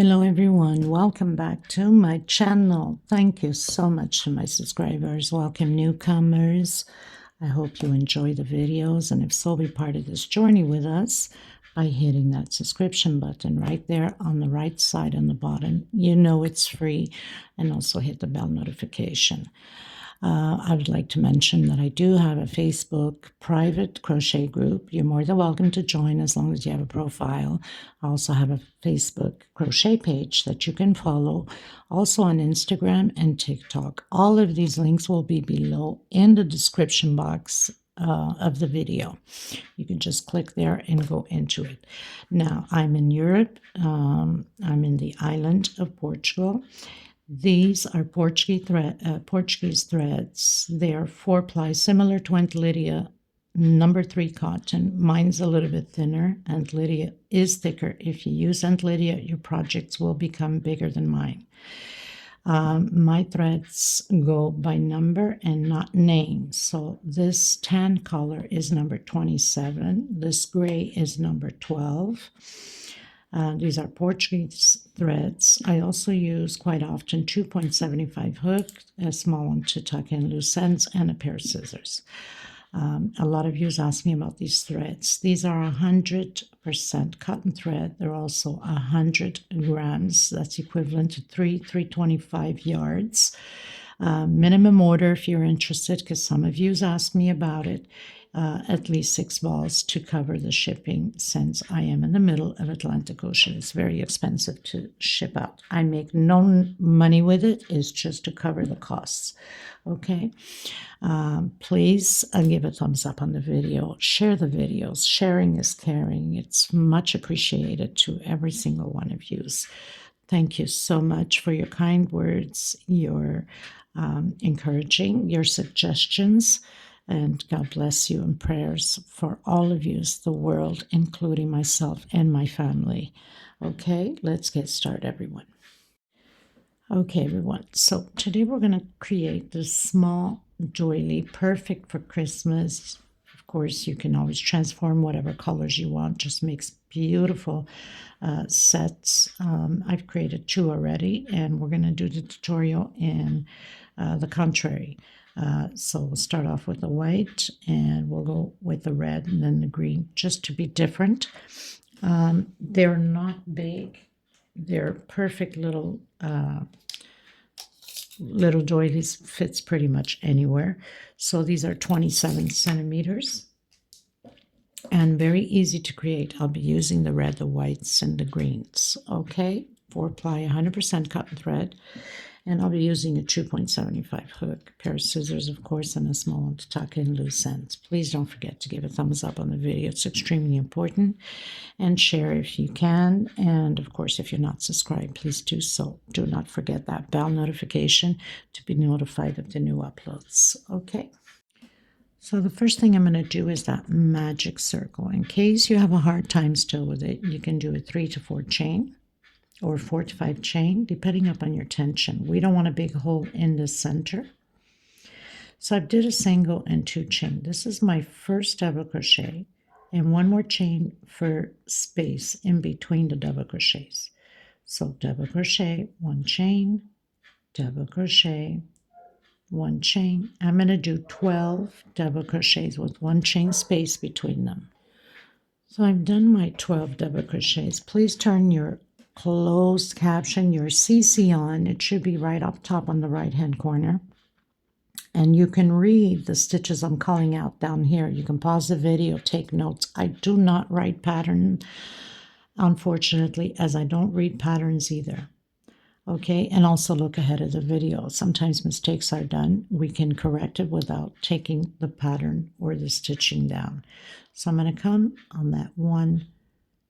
Hello everyone, welcome back to my channel. Thank you so much to my subscribers. Welcome newcomers. I hope you enjoy the videos, and if so, be part of this journey with us by hitting that subscription button right there on the right side on the bottom. You know it's free, and also hit the bell notification. I would like to mention that I do have a Facebook private crochet group. You're more than welcome to join as long as you have a profile. I also have a Facebook crochet page that you can follow, also on Instagram and TikTok. All of these links will be below in the description box of the video. You can just click there and go into it. Now, I'm in Europe. I'm in the island of Portugal. These are Portuguese threads. They are 4-ply, similar to Aunt Lydia, number 3 cotton. Mine's a little bit thinner. Aunt Lydia is thicker. If you use Aunt Lydia, your projects will become bigger than mine. My threads go by number and not name. So this tan color is number 27. This gray is number 12. These are Portuguese threads. I also use quite often 2.75 hook, a small one to tuck in loose ends, and a pair of scissors. A lot of you ask me about these threads. These are 100% cotton thread. They're also 100 grams. That's equivalent to 325 yards. Minimum order if you're interested, because some of you asked me about it. At least 6 balls to cover the shipping, since I am in the middle of Atlantic Ocean. It's very expensive to ship out. I make no money with it. It's just to cover the costs. Okay. Please give a thumbs up on the video. Share the videos. Sharing is caring. It's much appreciated to every single one of you. Thank you so much for your kind words, your encouraging, your suggestions. And God bless you, and prayers for all of you, the world, including myself and my family. Okay, let's get started, everyone. Okay, everyone. So today we're going to create this small doily, perfect for Christmas. Of course, you can always transform whatever colors you want. Just makes beautiful sets. I've created 2 already, and we're going to do the tutorial in the contrary. So we'll start off with the white, and we'll go with the red and then the green, just to be different. They're not big. They're perfect little doilies, fits pretty much anywhere. So these are 27 centimeters and very easy to create. I'll be using the red, the whites, and the greens. Okay, 4-ply, 100% cotton thread. And I'll be using a 2.75 hook, pair of scissors, of course, and a small one to tuck in loose ends. Please don't forget to give a thumbs up on the video. It's extremely important. And share if you can. And, of course, if you're not subscribed, please do so. Do not forget that bell notification to be notified of the new uploads. Okay? So the first thing I'm going to do is that magic circle. In case you have a hard time still with it, you can do a 3 to 4 chain, or 4 to 5 chain, depending upon your tension. We don't want a big hole in the center. So I did a single and 2 chain. This is my first double crochet, and 1 more chain for space in between the double crochets. So double crochet, 1 chain, double crochet, 1 chain. I'm going to do 12 double crochets with 1 chain space between them. So I've done my 12 double crochets. Please turn your closed caption, your CC on. It should be right up top on the right hand corner, and you can read the stitches I'm calling out down here. You can pause the video, take notes. I do not write pattern, unfortunately, as I don't read patterns either. Okay, and also look ahead of the video. Sometimes mistakes are done. We can correct it without taking the pattern or the stitching down. So I'm going to come on that one,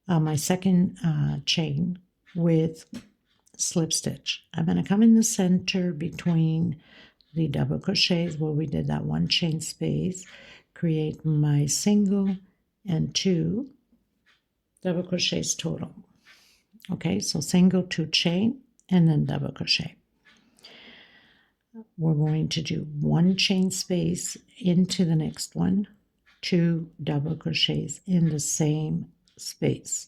my second chain, with slip stitch. I'm going to come in the center between the double crochets where we did that 1 chain space, create my single and 2 double crochets total. Okay, so single, 2 chain, and then double crochet. We're going to do 1 chain space into the next one, 2 double crochets in the same space.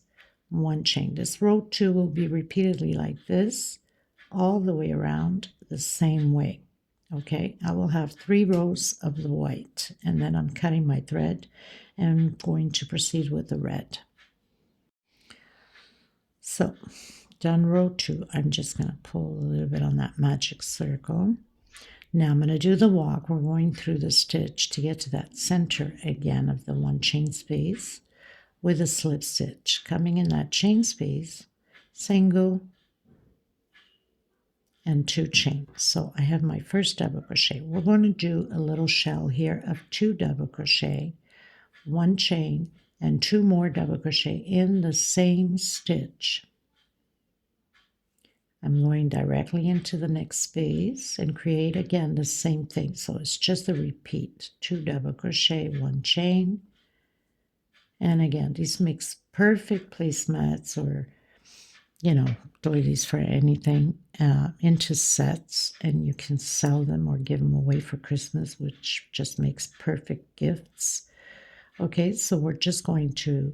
1 chain. This row 2 will be repeatedly like this all the way around the same way. Okay, I will have 3 rows of the white, and then I'm cutting my thread and going to proceed with the red. So done row 2, I'm just going to pull a little bit on that magic circle. Now I'm going to do the walk. We're going through the stitch to get to that center again of the 1 chain space with a slip stitch. Coming in that chain space, single and 2 chains. So I have my first double crochet. We're going to do a little shell here of 2 double crochet, 1 chain, and 2 more double crochet in the same stitch. I'm going directly into the next space and create again the same thing. So it's just a repeat, 2 double crochet, 1 chain. And again, these makes perfect placemats or, you know, doilies for anything into sets, and you can sell them or give them away for Christmas, which just makes perfect gifts. Okay, so we're just going to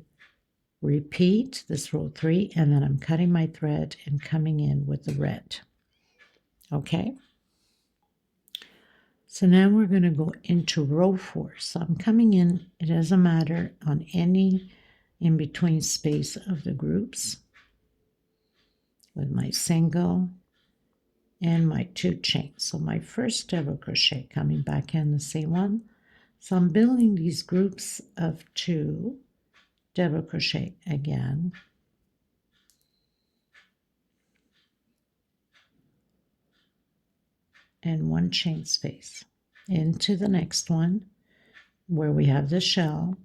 repeat this row 3, and then I'm cutting my thread and coming in with the red. Okay, so now we're going to go into row 4. So I'm coming in, it doesn't matter, on any in between space of the groups with my single and my 2 chains. So my first double crochet, coming back in the same one. So I'm building these groups of 2 double crochet again, and 1 chain space into the next one where we have the shell,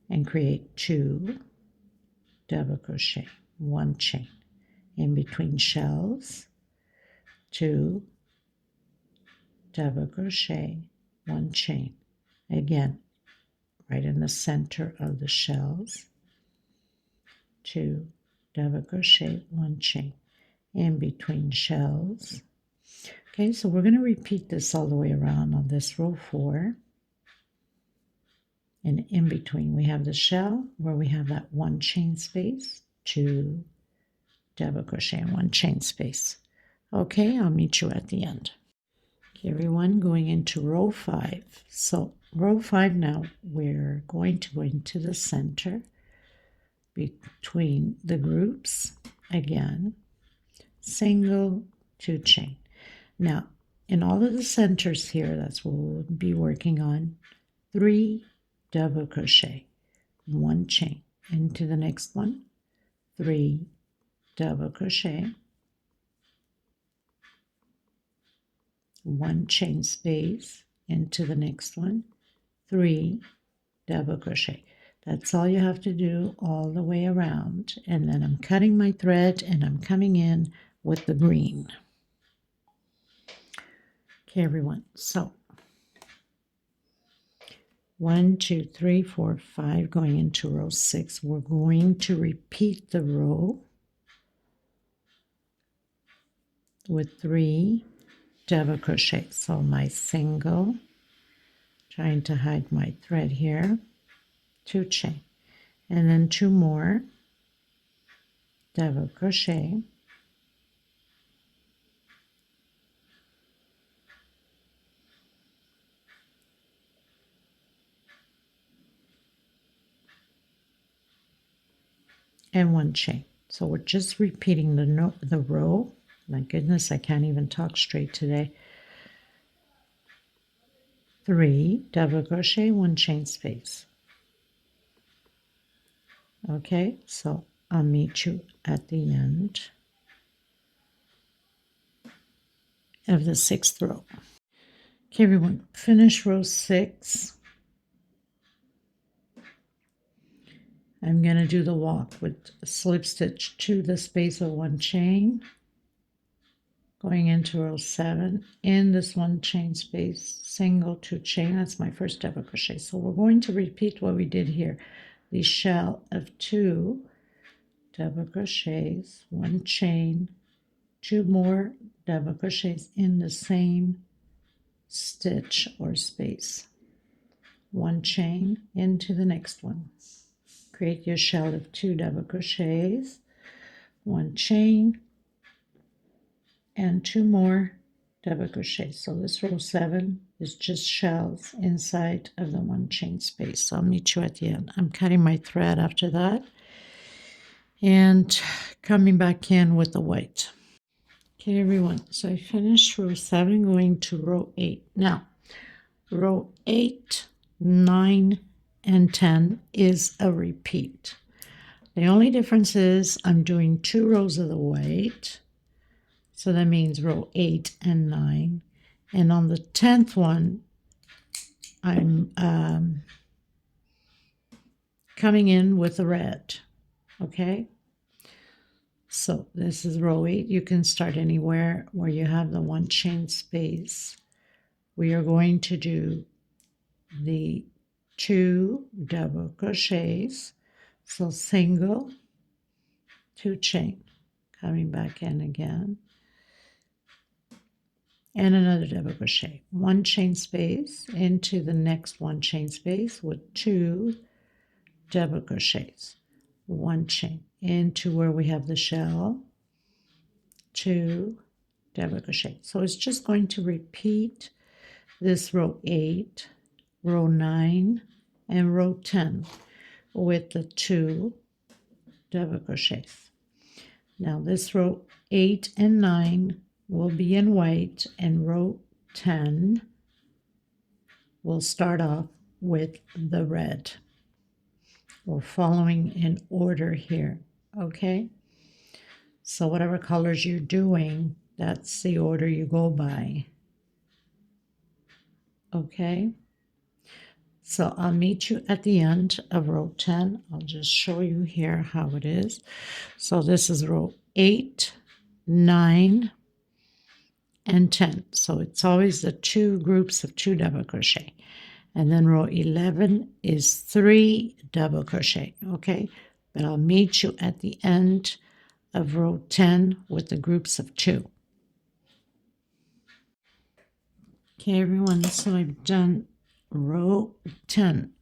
and create 2 double crochet, 1 chain in between shells, 2 double crochet, 1 chain, again right in the center of the shells, 2 double crochet, 1 chain in between shells. Okay, so we're going to repeat this all the way around on this row 4. And in between we have the shell where we have that 1 chain space, 2 double crochet, and 1 chain space. Okay, I'll meet you at the end. Okay, everyone, going into row 5. So row 5 now, we're going to go into the center between the groups again, single, 2 chain. Now in all of the centers here, that's what we'll be working on, 3 double crochet, 1 chain into the next one, 3 double crochet, 1 chain space into the next one, 3 double crochet. That's all you have to do all the way around. And then I'm cutting my thread and I'm coming in with the green. Okay, everyone, so 1, 2, 3, 4, 5, going into row 6. We're going to repeat the row with 3 double crochet. So my single, trying to hide my thread here, 2 chain, and then 2 more double crochet, and 1 chain. So we're just repeating the row. My goodness, I can't even talk straight today. 3 double crochet, 1 chain space. Okay, so I'll meet you at the end of the 6th row. Okay, everyone, finish row 6. I'm going to do the walk with a slip stitch to the space of 1 chain, going into row 7 in this 1 chain space, single, 2 chain. That's my first double crochet. So we're going to repeat what we did here, the shell of 2 double crochets, 1 chain, 2 more double crochets in the same stitch or space, 1 chain into the next one, create your shell of 2 double crochets, 1 chain, and 2 more double crochets. So this row 7 is just shells inside of the 1 chain space. So I'll meet you at the end. I'm cutting my thread after that and coming back in with the white. Okay, everyone, so I finished row 7, going to row 8. Now, row 8, 9, and 10 is a repeat. The only difference is I'm doing 2 rows of the white, so that means row 8 and 9. And on the 10th one, I'm coming in with the red, okay? So this is row 8. You can start anywhere where you have the 1 chain space. We are going to do the 2 double crochets. So single, 2 chain, coming back in again, and another double crochet. 1 chain space into the next 1 chain space with 2 double crochets. 1 chain into where we have the shell, 2 double crochet. So it's just going to repeat this row 8, row 9, and row 10 with the 2 double crochets. Now this row 8 and 9 will be in white, and row 10 will start off with the red. We're following in order here, okay? So whatever colors you're doing, that's the order you go by, okay? So I'll meet you at the end of row 10. I'll just show you here how it is. So this is row 8, 9, and 10. So it's always the 2 groups of 2 double crochet. And then row 11 is 3 double crochet, okay? But I'll meet you at the end of row 10 with the groups of 2. Okay, everyone, so I've done row 10.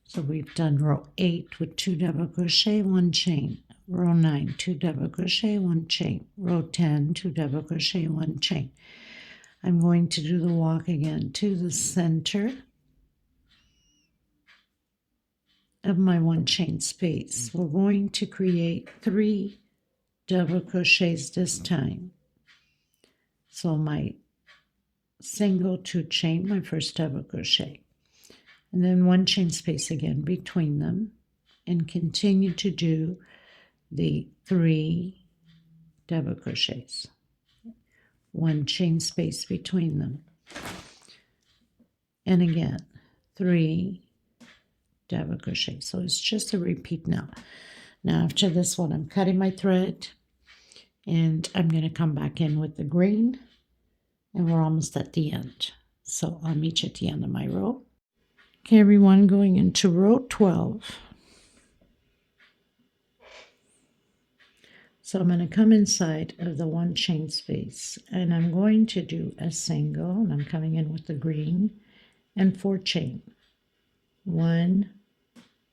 So we've done row 8 with 2 double crochet, 1 chain. Row 9, 2 double crochet, 1 chain. Row 10, 2 double crochet, 1 chain. I'm going to do the walk again to the center of my 1 chain space. We're going to create 3 double crochets this time. So my single, 2 chain, my first double crochet, and then 1 chain space again between them, and continue to do the 3 double crochets, 1 chain space between them, and again 3 double crochet. So it's just a repeat now. Now after this one, I'm cutting my thread, and I'm going to come back in with the green, and we're almost at the end. So I'll meet you at the end of my row. Okay, everyone, going into row 12. So I'm going to come inside of the 1 chain space, and I'm going to do a single, and I'm coming in with the green, and 4 chain. 1,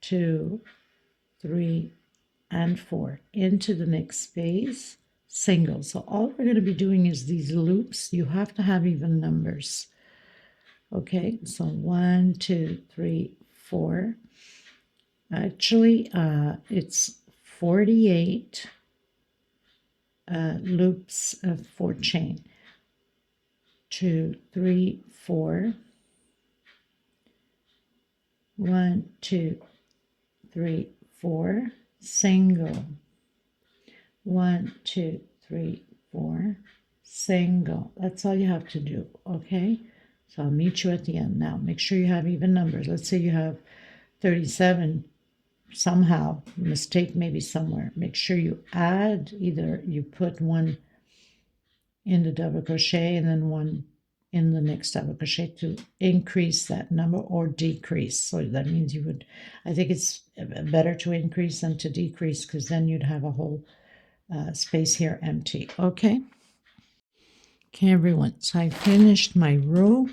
2, 3, and 4 into the next space, single. So all we're going to be doing is these loops. You have to have even numbers. Okay, so 1, 2, 3, 4. Actually, it's 48 loops of 4 chain. 2, 3, 4. 1, 2, 3, 4. Single. 1, 2, 3, 4. Single. That's all you have to do, okay? So I'll meet you at the end. Now, make sure you have even numbers. Let's say you have 37 somehow, mistake maybe somewhere. Make sure you add, either you put 1 in the double crochet and then 1 in the next double crochet to increase that number, or decrease. So that means you would, I think it's better to increase than to decrease, because then you'd have a whole space here empty. Okay. Okay, everyone, so I finished my row.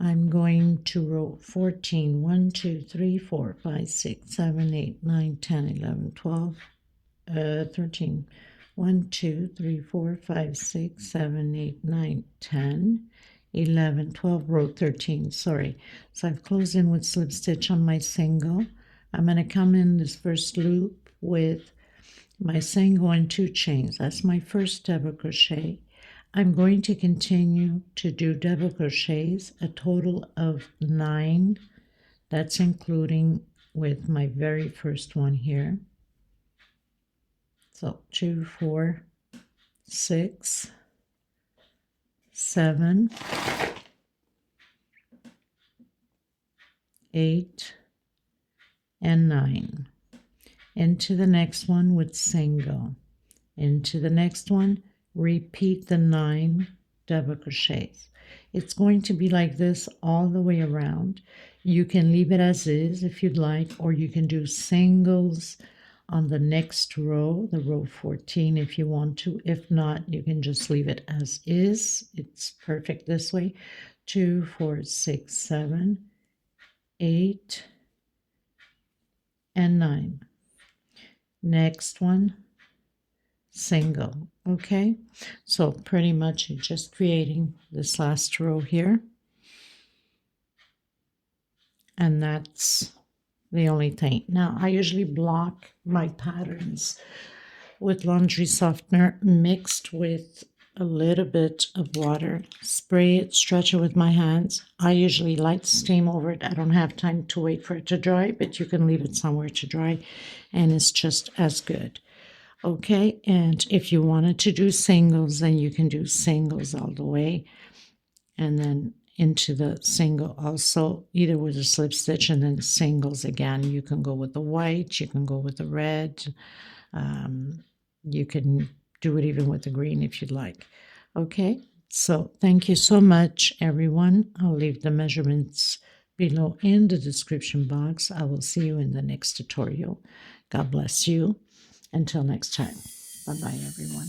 I'm going to row 14. 1, 2, 3, 4, 5, 6, 7, 8, 9, 10, 11, 12, 13. 1, 2, 3, 4, 5, 6, 7, 8, 9, 10, 11, 12, row 13, sorry. So I've closed in with slip stitch on my single. I'm going to come in this first loop with my single and 2 chains. That's my first double crochet. I'm going to continue to do double crochets, a total of 9. That's including with my very first one here. So 2, 4, 6, 7, 8, and 9. Into the next one with single. Into the next one, repeat the 9 double crochets. It's going to be like this all the way around. You can leave it as is if you'd like, or you can do singles on the next row, the row 14 if you want to. If not, you can just leave it as is. It's perfect this way. 2, 4, 6, 7, 8, and 9. Next one, single. Okay, so pretty much you're just creating this last row here, and that's the only thing. Now I usually block my patterns with laundry softener mixed with a little bit of water. Spray it, stretch it with my hands. I usually light steam over it. I don't have time to wait for it to dry, but you can leave it somewhere to dry and it's just as good. Okay, and if you wanted to do singles, then you can do singles all the way and then into the single also, either with a slip stitch and then singles again. You can go with the white, you can go with the red, you can do it even with the green if you'd like. Okay, so thank you so much, everyone. I'll leave the measurements below in the description box. I will see you in the next tutorial. God bless you. Until next time. Bye-bye, everyone.